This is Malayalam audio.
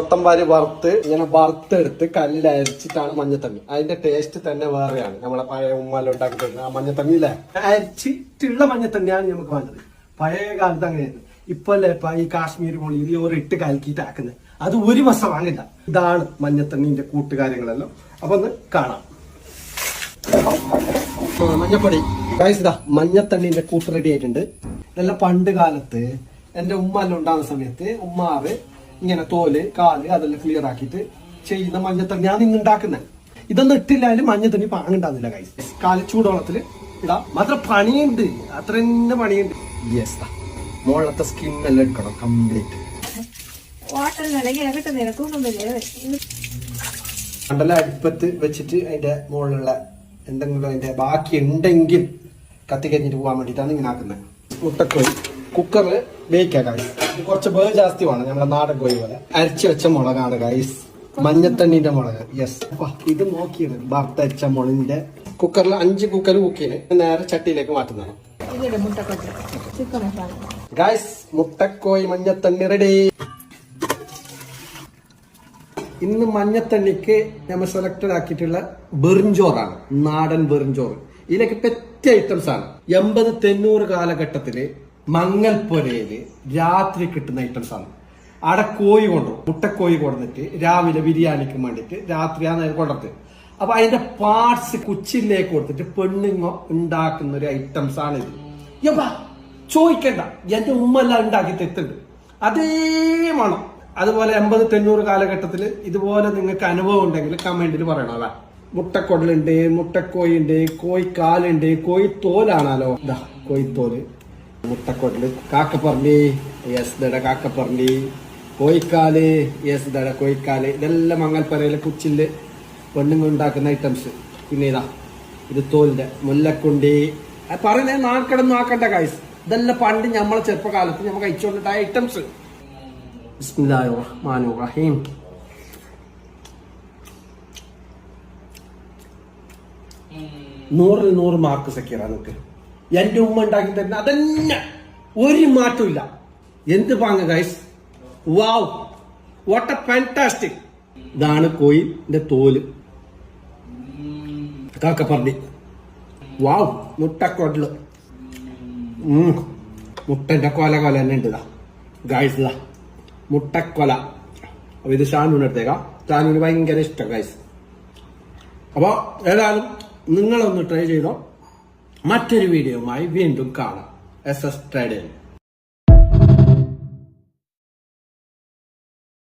കൊത്തമ്പാരി വറുത്ത് ഇങ്ങനെ വറുത്തെടുത്ത് കല്ലരിച്ചിട്ടാണ് മഞ്ഞത്തണ്ണി. അതിന്റെ ടേസ്റ്റ് തന്നെ വേറെയാണ്. നമ്മളെ പഴയ ഉമ്മാല ഉണ്ടാക്കി തരുന്ന ആ മഞ്ഞത്തണ്ണി ഇല്ലേ, അരിച്ചിട്ടുള്ള മഞ്ഞത്തണ്ണിയാണ് നമുക്ക് വേണ്ടത്. പഴയ കാലത്ത് അങ്ങനെയായിരുന്നു. ഇപ്പൊ അല്ലേ ഈ കാശ്മീർ പോളി ഇത് ഒരിട്ട് കലക്കിയിട്ടാക്കുന്നത്. അത് ഒരു മാസം വാങ്ങില്ല. ഇതാണ് മഞ്ഞത്തണ്ണിന്റെ കൂട്ടുകാര്യങ്ങളെല്ലാം. അപ്പൊ ഒന്ന് കാണാം. മഞ്ഞപ്പൊടി ഇതാ മഞ്ഞത്തണ്ണിന്റെ കൂട്ട് റെഡി ആയിട്ടുണ്ട്. ഇതെല്ലാം പണ്ട് കാലത്ത് എന്റെ ഉമ്മെല്ലാം ഉണ്ടാകുന്ന സമയത്ത് ഉമ്മാവ് ഇങ്ങനെ തോല് കാല് അതെല്ലാം ക്ലിയർ ആക്കിയിട്ട് ചെയ്യുന്ന മഞ്ഞത്തണ്ണിയാണ് ഇന്ന് ഉണ്ടാക്കുന്നത്. ഇതൊന്നും ഇട്ടില്ലാലും മഞ്ഞത്തണ്ണി പാങ്ങുണ്ടാകുന്നില്ല ഗൈസ്. കാല് ചൂടുവെള്ളത്തില് ഇടാം. മാത്രം പണിയുണ്ട്, അത്ര തന്നെ പണിയുണ്ട്. യെസ്, മുകളിലത്തെ സ്കിന്നെല്ലാം എടുക്കണം കംപ്ലീറ്റ്. കണ്ടല അടുപ്പത്ത് വെച്ചിട്ട് അതിന്റെ മുകളിലുള്ള എന്തെങ്കിലും അതിന്റെ ബാക്കി ഉണ്ടെങ്കിൽ കത്തി കഴിഞ്ഞിട്ട് പോകാൻ വേണ്ടിയിട്ടാണ് ഇങ്ങനെ ആക്കുന്നത്. മുട്ടക്കോഴി കുക്കറിൽ വേവിക്കാം ഗൈസ്. കുറച്ച് ബേർ ജാസ്തി വേണം, നമ്മളെ നാടൻ കോഴി പോലെ. അരച്ച് വെച്ച മുളകാണ് ഗൈസ്, മഞ്ഞത്തണ്ണിന്റെ മുളക്. യെസ്, ഇത് നോക്കിയത് വറുത്തരച്ച മുളകിന്റെ. കുക്കറിൽ 5 കുക്കർ കുക്കിന് നേരെ ചട്ടിയിലേക്ക് മാറ്റുന്നതാണ് ഗൈസ്. മുട്ടക്കോഴി മഞ്ഞത്തണ്ണി റെഡി. ഇന്ന് മഞ്ഞത്തണ്ണിക്ക് നമ്മൾ സെലക്ടഡ് ആക്കിയിട്ടുള്ള വെറുംചോറാണ്, നാടൻ വെറുംചോറ്. ഇതിലേക്ക് പറ്റിയ ഐറ്റംസ് ആണ്. 80-90 കാലഘട്ടത്തില് മങ്ങൽപ്പൊരയില് രാത്രി കിട്ടുന്ന ഐറ്റംസ് ആണ്. അവിടെ കോഴി കൊണ്ടുപോകും, മുട്ടക്കോഴി കൊണ്ടുവന്നിട്ട് രാവിലെ ബിരിയാണിക്ക് വേണ്ടിട്ട് രാത്രി ആ നേരം കൊണ്ടുവന്നത്. അപ്പൊ അതിന്റെ പാർട്സ് കുച്ചിലേക്ക് കൊടുത്തിട്ട് പെണ്ണുങ്ങോ ഉണ്ടാക്കുന്ന ഒരു ഐറ്റംസ് ആണ് ഇത്. യപ്പാ ചോദിക്കണ്ട, എന്റെ ഉമ്മെല്ലാം ഉണ്ടാക്കി തെറ്റുണ്ട് അതേ മണം. അതുപോലെ 80-90 കാലഘട്ടത്തിൽ ഇതുപോലെ നിങ്ങൾക്ക് അനുഭവം ഉണ്ടെങ്കിൽ കമന്റിൽ പറയണം. അതാ മുട്ടക്കൊടലുണ്ട്, മുട്ടക്കോഴി ഉണ്ട്, കോഴിക്കാലുണ്ട്, കോഴിത്തോലാണല്ലോ. ഇതാ കോഴിത്തോല്, മുട്ടക്കൊടല്, കാക്കപ്പറണ്ടി, യെസ് ദട കാക്കപ്പറണ്ടി, കോഴിക്കാല്, യെസ് ദട കോഴിക്കാല്. ഇതെല്ലാം മങ്ങൽപ്പരയിലെ കുച്ചില് പെണ്ണുങ്ങൾ ഉണ്ടാക്കുന്ന ഐറ്റംസ്. പിന്നെ ഇതാ ഇത് തോലിന്റെ മുല്ലക്കുണ്ടി. പറയുന്നത് നാക്കടൊന്നും ആക്കണ്ട ഗൈസ്. ഇതെല്ലാം പണ്ട് നമ്മളെ ചെറുപ്പകാലത്ത് നമ്മൾ കഴിച്ചുകൊണ്ടിട്ടായ ഐറ്റംസ്. ബിസ്മില്ലാഹിർ റഹ്മാനിർ റഹീം. നൂറിൽ 100 മാർക്ക് സക്കീറ. നിനക്ക് എന്റെ ഉമ്മ ഉണ്ടാക്കി തരുന്ന അതന്നെ, ഒരു മാറ്റമില്ല. എന്ത് പാങ്ങ guys, wow, what a fantastic. ഇതാണ് കോഴിന്റെ തോല്, കാക്കപ്പറണ്ടി. വാവ്, മുട്ടക്കൊടല്, മുട്ടന്റെ കൊല തന്നെ ഉണ്ട് ഗൈസ്. ഇതാ മുട്ടക്കൊല. അപ്പൊ ഇത് ഷാനൂന് എടുത്തേക്കാം. ഷാനൂന് ഭയങ്കര ഇഷ്ടം ഗൈസ്. അപ്പൊ ഏതായാലും നിങ്ങളൊന്ന് ട്രൈ ചെയ്തോ. മറ്റൊരു വീഡിയോയുമായി വീണ്ടും കാണാം. SS trading.